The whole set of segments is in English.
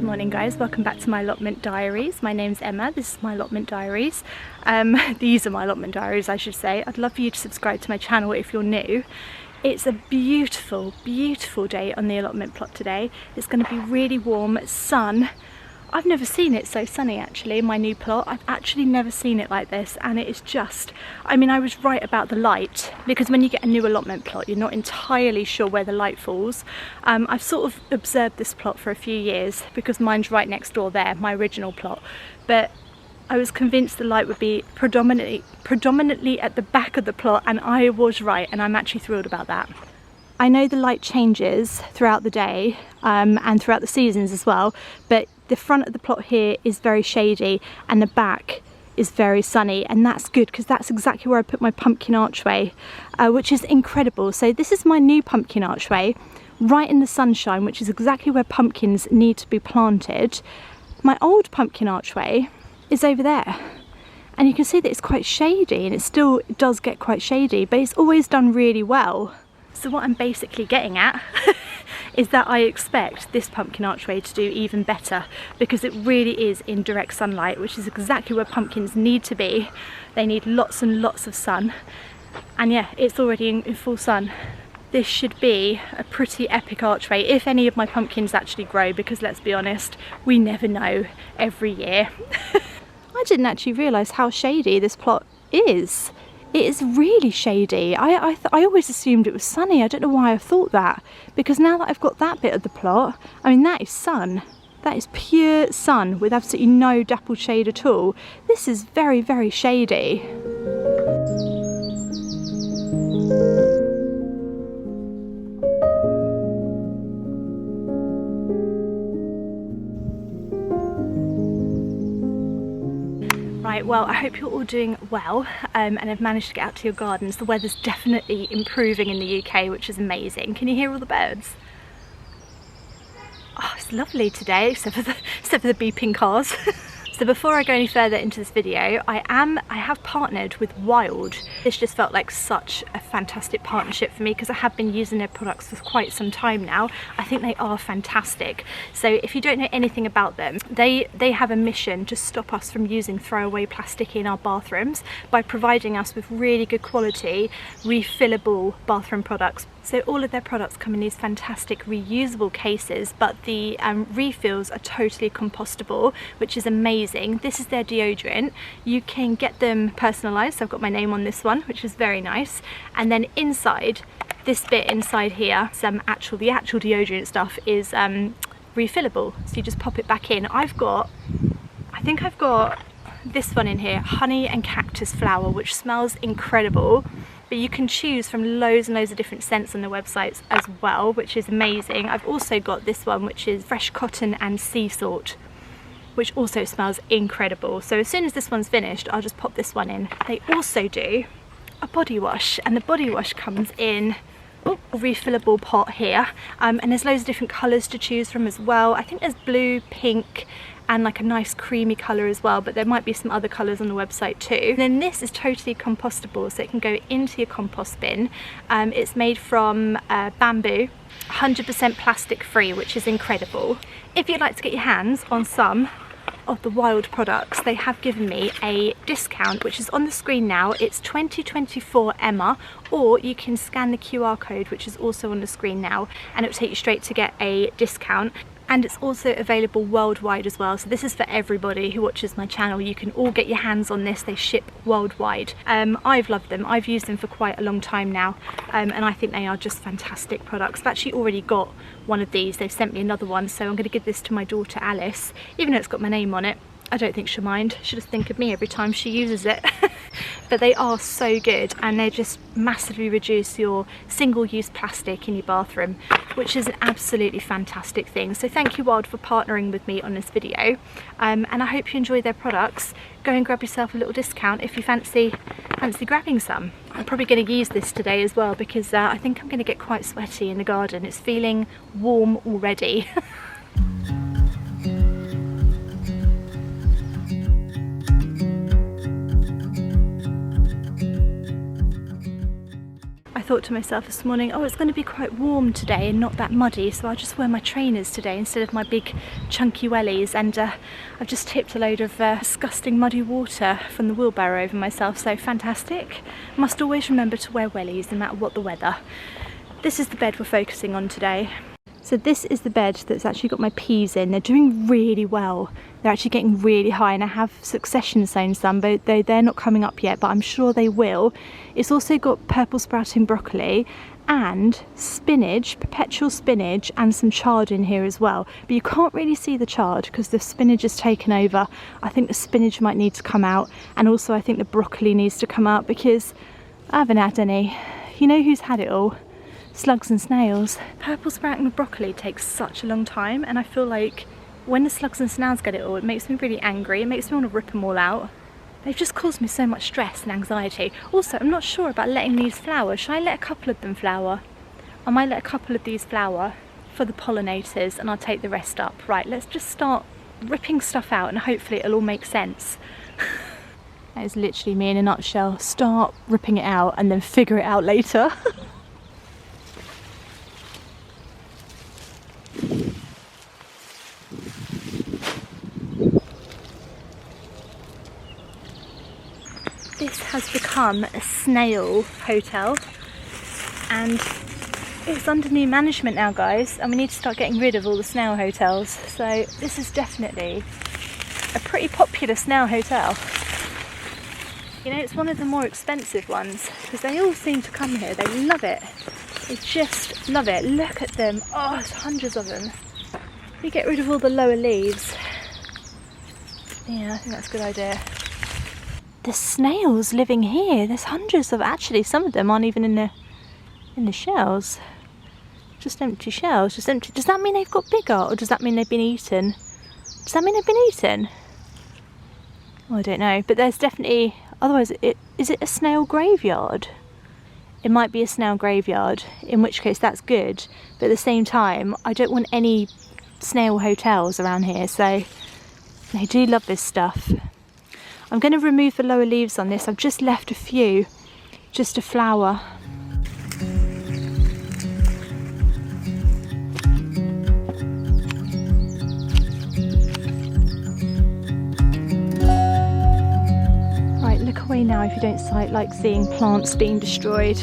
morning guys, welcome back to my allotment diaries. My name's Emma, this is my allotment diaries. These are my allotment diaries I should say. I'd love for you to subscribe to my channel if you're new. It's a beautiful, beautiful day on the allotment plot today. It's going to be really warm, sun. I've never seen it so sunny actually, my new plot. I've actually never seen it like this, and it is just, I mean, I was right about the light, because when you get a new allotment plot you're not entirely sure where the light falls. I've sort of observed this plot for a few years because mine's right next door there, my original plot, but I was convinced the light would be predominantly at the back of the plot, and I was right, and I'm actually thrilled about that. I know the light changes throughout the day and throughout the seasons as well, but the front of the plot here is very shady and the back is very sunny, and that's good because that's exactly where I put my pumpkin archway, which is incredible. So this is my new pumpkin archway, right in the sunshine, which is exactly where pumpkins need to be planted. My old pumpkin archway is over there, and you can see that it's quite shady, and it still does get quite shady, but it's always done really well. So what I'm basically getting at is that I expect this pumpkin archway to do even better, because it really is in direct sunlight, which is exactly where pumpkins need to be. They need lots and lots of sun, and yeah, it's already in full sun. This should be a pretty epic archway if any of my pumpkins actually grow, because let's be honest, we never know every year. I didn't actually realise how shady this plot is. It is really shady. I always assumed it was sunny. I don't know why I thought that, because now that I've got that bit of the plot, I mean, that is sun. That is pure sun with absolutely no dappled shade at all. This is very, very shady. Right, well, I hope you're all doing well and have managed to get out to your gardens. The weather's definitely improving in the UK, which is amazing. Can you hear all the birds? Oh, it's lovely today, except for the beeping cars. So before I go any further into this video, I have partnered with Wild. This just felt like such a fantastic partnership for me because I have been using their products for quite some time now. I think they are fantastic. So if you don't know anything about them, they have a mission to stop us from using throwaway plastic in our bathrooms by providing us with really good quality, refillable bathroom products. So all of their products come in these fantastic reusable cases, but the refills are totally compostable, which is amazing. This is their deodorant. You can get them personalised, so I've got my name on this one, which is very nice. And then inside, this bit inside here, the actual deodorant stuff is refillable. So you just pop it back in. I think I've got this one in here, honey and cactus flower, which smells incredible. But you can choose from loads and loads of different scents on the websites as well, which is amazing. I've also got this one, which is fresh cotton and sea salt, which also smells incredible. So as soon as this one's finished, I'll just pop this one in. They also do a body wash, and the body wash comes in a refillable pot here, and there's loads of different colours to choose from as well. I think there's blue, pink, and like a nice creamy colour as well, but there might be some other colours on the website too. And then this is totally compostable, so it can go into your compost bin. It's made from bamboo, 100% plastic free, which is incredible. If you'd like to get your hands on some of the Wild products, they have given me a discount, which is on the screen now. It's 2024 Emma, or you can scan the QR code, which is also on the screen now, and it will take you straight to get a discount. And it's also available worldwide as well, so this is for everybody who watches my channel. You can all get your hands on this. They ship worldwide. I've loved them. I've used them for quite a long time now, and I think they are just fantastic products. I've actually already got one of these. They've sent me another one, so I'm going to give this to my daughter Alice, even though it's got my name on it. I don't think she'll mind. She'll just think of me every time she uses it. But they are so good, and they just massively reduce your single-use plastic in your bathroom, which is an absolutely fantastic thing. So thank you Wild for partnering with me on this video, and I hope you enjoy their products. Go and grab yourself a little discount if you fancy grabbing some. I'm probably going to use this today as well, because I think I'm going to get quite sweaty in the garden. It's feeling warm already. thought to myself this morning, oh, it's going to be quite warm today and not that muddy, so I'll just wear my trainers today instead of my big chunky wellies, and I've just tipped a load of disgusting muddy water from the wheelbarrow over myself, so fantastic. Must always remember to wear wellies no matter what the weather. This is the bed we're focusing on today. So this is the bed that's actually got my peas in. They're doing really well. They're actually getting really high, and I have succession sown some, though they're not coming up yet, but I'm sure they will. It's also got purple sprouting broccoli and spinach, perpetual spinach, and some chard in here as well. But you can't really see the chard because the spinach has taken over. I think the spinach might need to come out, and also I think the broccoli needs to come out because I haven't had any. You know who's had it all? Slugs and snails. Purple sprouting broccoli takes such a long time, and I feel like when the slugs and snails get it all, it makes me really angry. It makes me want to rip them all out. They've just caused me so much stress and anxiety. Also, I'm not sure about letting these flower. Should I let a couple of them flower? I might let a couple of these flower for the pollinators, and I'll take the rest up. Right, let's just start ripping stuff out, and hopefully it'll all make sense. That is literally me in a nutshell. Start ripping it out and then figure it out later. This has become a snail hotel, and it's under new management now, guys, and we need to start getting rid of all the snail hotels. So this is definitely a pretty popular snail hotel. You know, it's one of the more expensive ones because they all seem to come here. They love it. They just love it. Look at them. Oh, there's hundreds of them. We get rid of all the lower leaves. Yeah, I think that's a good idea. The snails living here, there's hundreds of, actually some of them aren't even in the shells. Just empty shells, just empty. Does that mean they've got bigger, or does that mean they've been eaten? Does that mean they've been eaten? Oh, I don't know, but there's definitely, otherwise is it a snail graveyard? It might be a snail graveyard, in which case that's good, but at the same time I don't want any snail hotels around here, so they do love this stuff. I'm going to remove the lower leaves on this. I've just left a few just to flower. Right, look away now if you don't like seeing plants being destroyed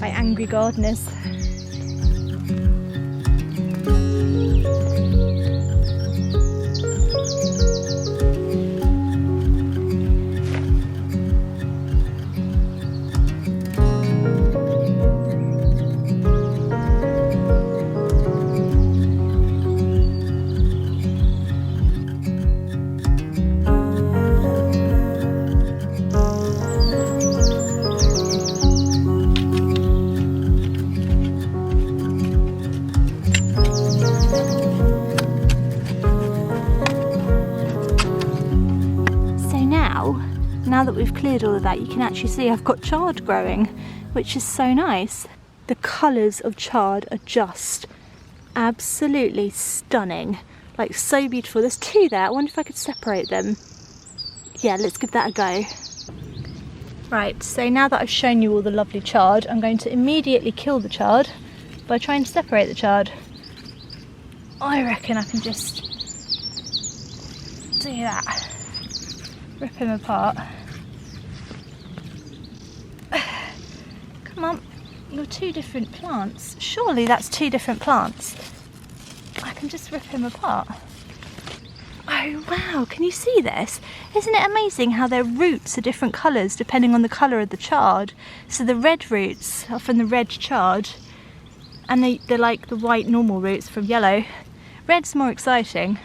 by angry gardeners. Now that we've cleared all of that, you can actually see I've got chard growing, which is so nice. The colours of chard are just absolutely stunning, like so beautiful. There's two there. I wonder if I could separate them. Yeah, let's give that a go. Right, so now that I've shown you all the lovely chard, I'm going to immediately kill the chard by trying to separate the chard. I reckon I can just do that. Rip him apart. Come on, you're two different plants. Surely that's two different plants. I can just rip him apart. Oh wow, can you see this? Isn't it amazing how their roots are different colours depending on the colour of the chard? So the red roots are from the red chard, and they're like the white normal roots from yellow. Red's more exciting.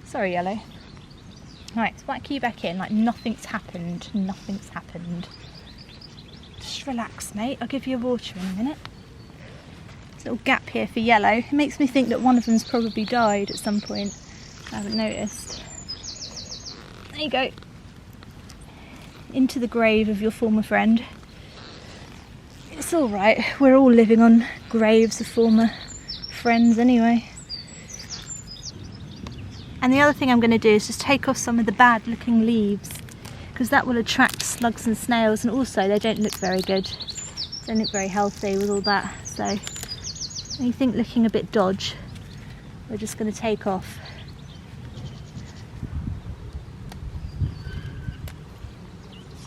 Sorry, yellow. Right, let's whack you back in like nothing's happened. Nothing's happened. Just relax, mate. I'll give you a water in a minute. There's a little gap here for yellow. It makes me think that one of them's probably died at some point. I haven't noticed. There you go. Into the grave of your former friend. It's all right. We're all living on graves of former friends anyway. And the other thing I'm going to do is just take off some of the bad looking leaves, because that will attract slugs and snails, and also they don't look very good. Don't look very healthy with all that, so anything looking a bit dodge, we're just going to take off.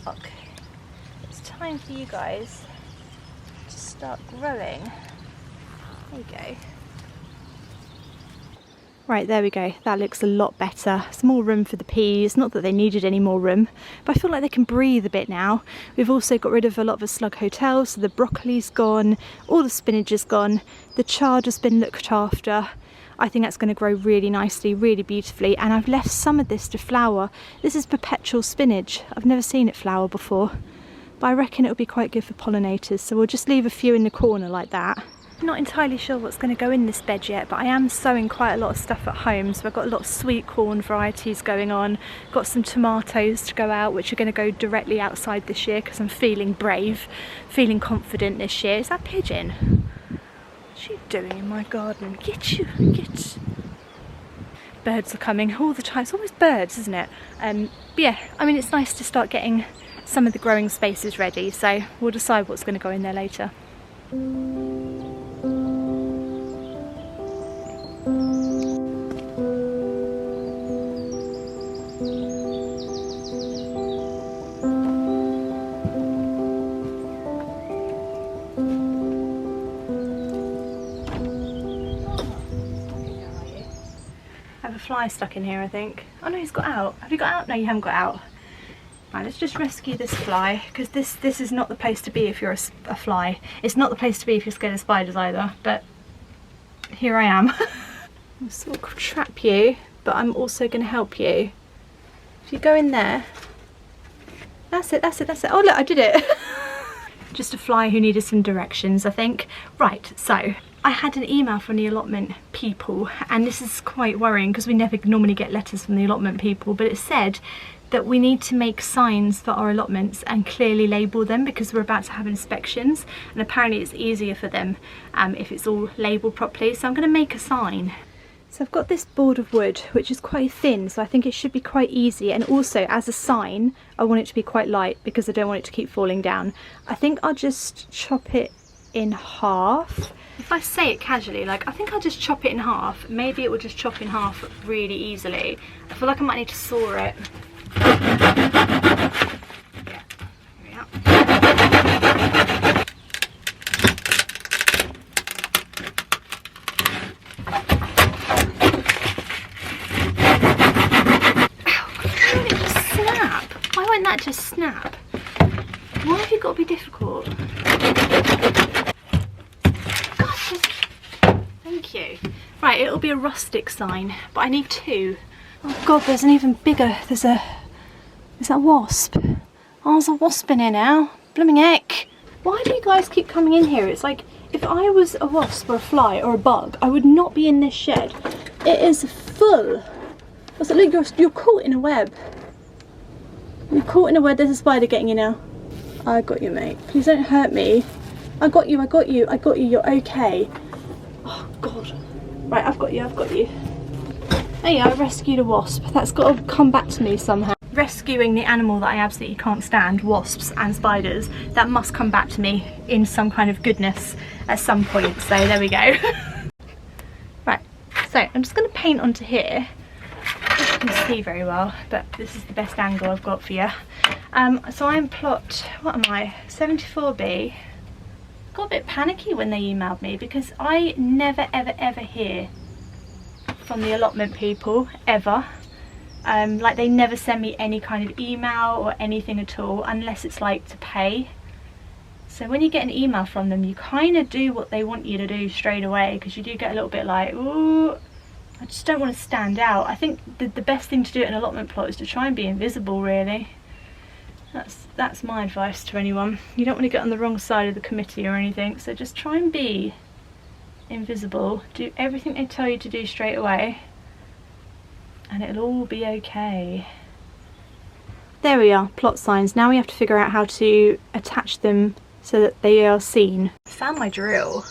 Okay, it's time for you guys to start growing. There you go. Right, there we go. That looks a lot better. Some more room for the peas. Not that they needed any more room, but I feel like they can breathe a bit now. We've also got rid of a lot of the slug hotels, so the broccoli's gone, all the spinach is gone, the chard has been looked after. I think that's going to grow really nicely, really beautifully, and I've left some of this to flower. This is perpetual spinach. I've never seen it flower before, but I reckon it'll be quite good for pollinators, so we'll just leave a few in the corner like that. I'm not entirely sure what's going to go in this bed yet, but I am sowing quite a lot of stuff at home, so I've got a lot of sweet corn varieties going on, got some tomatoes to go out which are going to go directly outside this year because I'm feeling brave, feeling confident this year. Is that pigeon? What's she doing in my garden? Get you, get. Birds are coming all the time. It's always birds, isn't it? But yeah, I mean, it's nice to start getting some of the growing spaces ready, so we'll decide what's going to go in there later. Fly stuck in here, I think. Oh no, he's got out. Have you got out? No, you haven't got out. Right, let's just rescue this fly, because this is not the place to be if you're a fly. It's not the place to be if you're scared of spiders either, but here I am. I'm sort of trap you, but I'm also going to help you. If you go in there, that's it, that's it, that's it. Oh look, I did it. Just a fly who needed some directions, I think. Right, so I had an email from the allotment people, and this is quite worrying because we never normally get letters from the allotment people, but it said that we need to make signs for our allotments and clearly label them because we're about to have inspections, and apparently it's easier for them if it's all labelled properly. So I'm going to make a sign. So I've got this board of wood which is quite thin, so I think it should be quite easy, and also as a sign I want it to be quite light because I don't want it to keep falling down. I think I'll just chop it in half. If I say it casually, like, I think I'll just chop it in half. Maybe it will just chop in half really easily. I feel like I might need to saw it. Yeah, here we are. Why won't that just snap? Why have you got to be difficult? Gosh, thank you. Right, it'll be a rustic sign, but I need two. Oh god, there's an even bigger, is that a wasp? Oh, there's a wasp in here now. Blooming heck. Why do you guys keep coming in here? It's like, if I was a wasp or a fly or a bug, I would not be in this shed. It is full. What's it, look, you're caught in a web. You're caught in a web. There's a spider getting you now. I got you, mate. Please don't hurt me. I got you, I got you, I got you. You're okay. Oh god. Right, I've got you, I've got you. There you go, I rescued a wasp. That's got to come back to me somehow. Rescuing the animal that I absolutely can't stand, wasps and spiders, that must come back to me in some kind of goodness at some point. So there we go. Right, so I'm just going to paint onto here. You can see very well, but this is the best angle I've got for you. So I'm plot, what am I, 74B. Got a bit panicky when they emailed me because I never ever hear from the allotment people, ever. Like, they never send me any kind of email or anything at all unless it's like to pay. So when you get an email from them, you kind of do what they want you to do straight away, because you do get a little bit like, ooh, I just don't want to stand out. I think the best thing to do at an allotment plot is to try and be invisible, really. That's my advice to anyone. You don't want to get on the wrong side of the committee or anything, so just try and be invisible. Do everything they tell you to do straight away, and it'll all be okay. There we are, plot signs. Now we have to figure out how to attach them so that they are seen. I found my drill.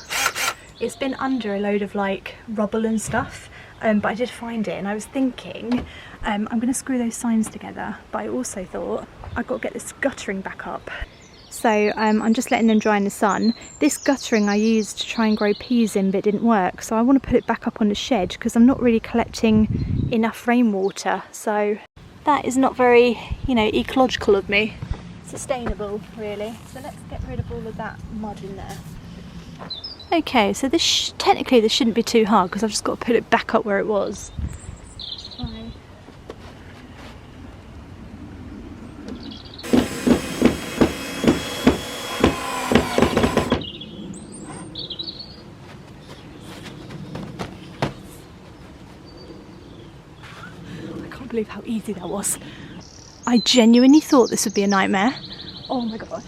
It's been under a load of like rubble and stuff, but I did find it, and I was thinking I'm going to screw those signs together, but I also thought I've got to get this guttering back up. So I'm just letting them dry in the sun. This guttering I used to try and grow peas in, but it didn't work. So I want to put it back up on the shed because I'm not really collecting enough rainwater. So that is not very, you know, ecological of me. Sustainable, really. So let's get rid of all of that mud in there. Okay, so this technically this shouldn't be too hard because I've just got to put it back up where it was. Believe how easy that was. I genuinely thought this would be a nightmare. Oh my gosh.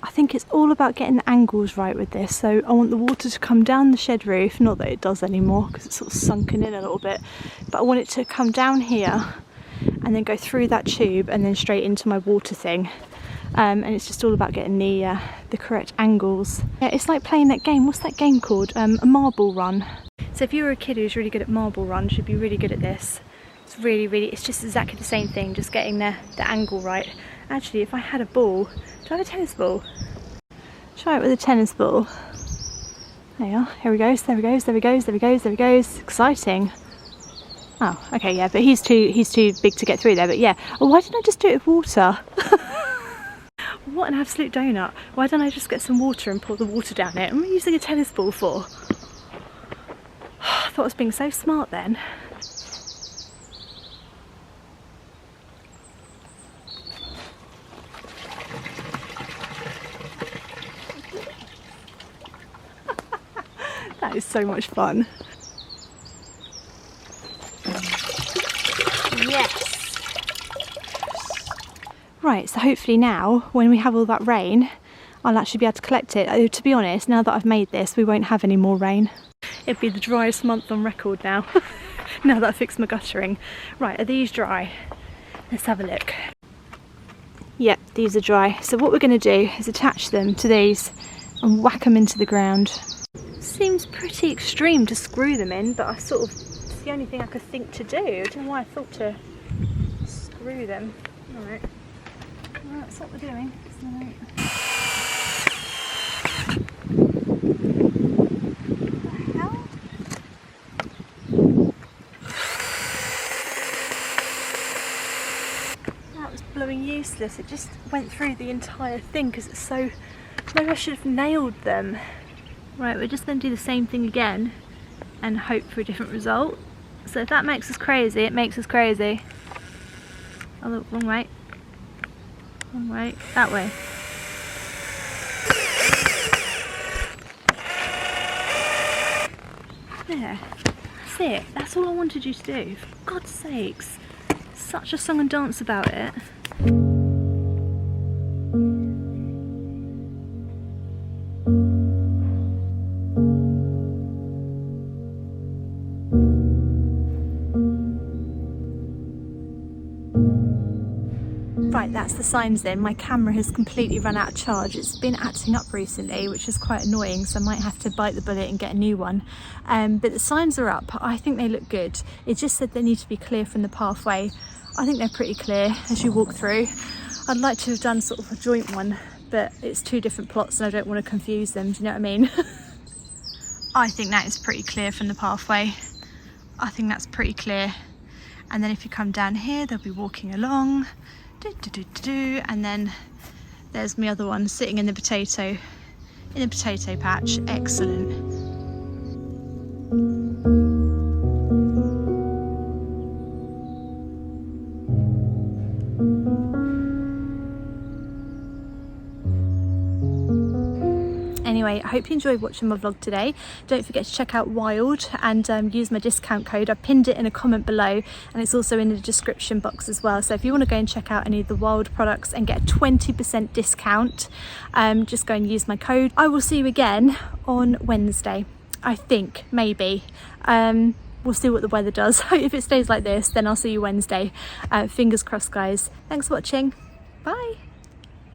I think it's all about getting the angles right with this. So I want the water to come down the shed roof, not that it does anymore because it's sort of sunken in a little bit, but I want it to come down here and then go through that tube and then straight into my water thing. And it's just all about getting the correct angles. Yeah, it's like playing that game. What's that game called? A marble run. So if you were a kid who's really good at marble run, you should be really good at this. It's really, it's just exactly the same thing, just getting the angle right. Actually, if I had a ball, do I have a tennis ball? Try it with a tennis ball. There you are. Here he goes. There he goes. There he goes. There he goes. There he goes. Exciting. Oh, okay, yeah, but he's too big to get through there. But yeah. Oh, why didn't I just do it with water? What an absolute donut. Why don't I just get some water and pour the water down it? What am I using a tennis ball for? I thought I was being so smart then. That is so much fun. Yes! Right, so hopefully now, when we have all that rain, I'll actually be able to collect it. To be honest, now that I've made this, we won't have any more rain. It'll be the driest month on record now, now that I fixed my guttering. Right, are these dry? Let's have a look. Yep, these are dry. So what we're going to do is attach them to these and whack them into the ground. Seems pretty extreme to screw them in, but it's the only thing I could think to do. I don't know why I thought to screw them. Alright. Well, that's what we're doing. What the hell? That was blowing useless. It just went through the entire thing because it's so... Maybe I should have nailed them. Right, we're just going to do the same thing again and hope for a different result. So if that makes us crazy, it makes us crazy. Oh, look, wrong way. Wrong way. That way. There. That's it. That's all I wanted you to do. For God's sakes. Such a song and dance about it. Right, that's the signs then. My camera has completely run out of charge. It's been acting up recently, which is quite annoying, so I might have to bite the bullet and get a new one. But the signs are up. I think they look good. It just said they need to be clear from the pathway. I think they're pretty clear as you walk through. I'd like to have done sort of a joint one, but it's two different plots and I don't want to confuse them. Do you know what I mean? I think that is pretty clear from the pathway. I think that's pretty clear. And then if you come down here, they'll be walking along. And then there's my other one sitting in the potato patch. Excellent. Anyway, I hope you enjoyed watching my vlog today. Don't forget to check out Wild and use my discount code. I pinned it in a comment below and it's also in the description box as well. So if you want to go and check out any of the Wild products and get a 20% discount, just go and use my code. I will see you again on Wednesday, I think, maybe. we'll see what the weather does. If it stays like this, then I'll see you Wednesday. Fingers crossed, guys. Thanks for watching. Bye.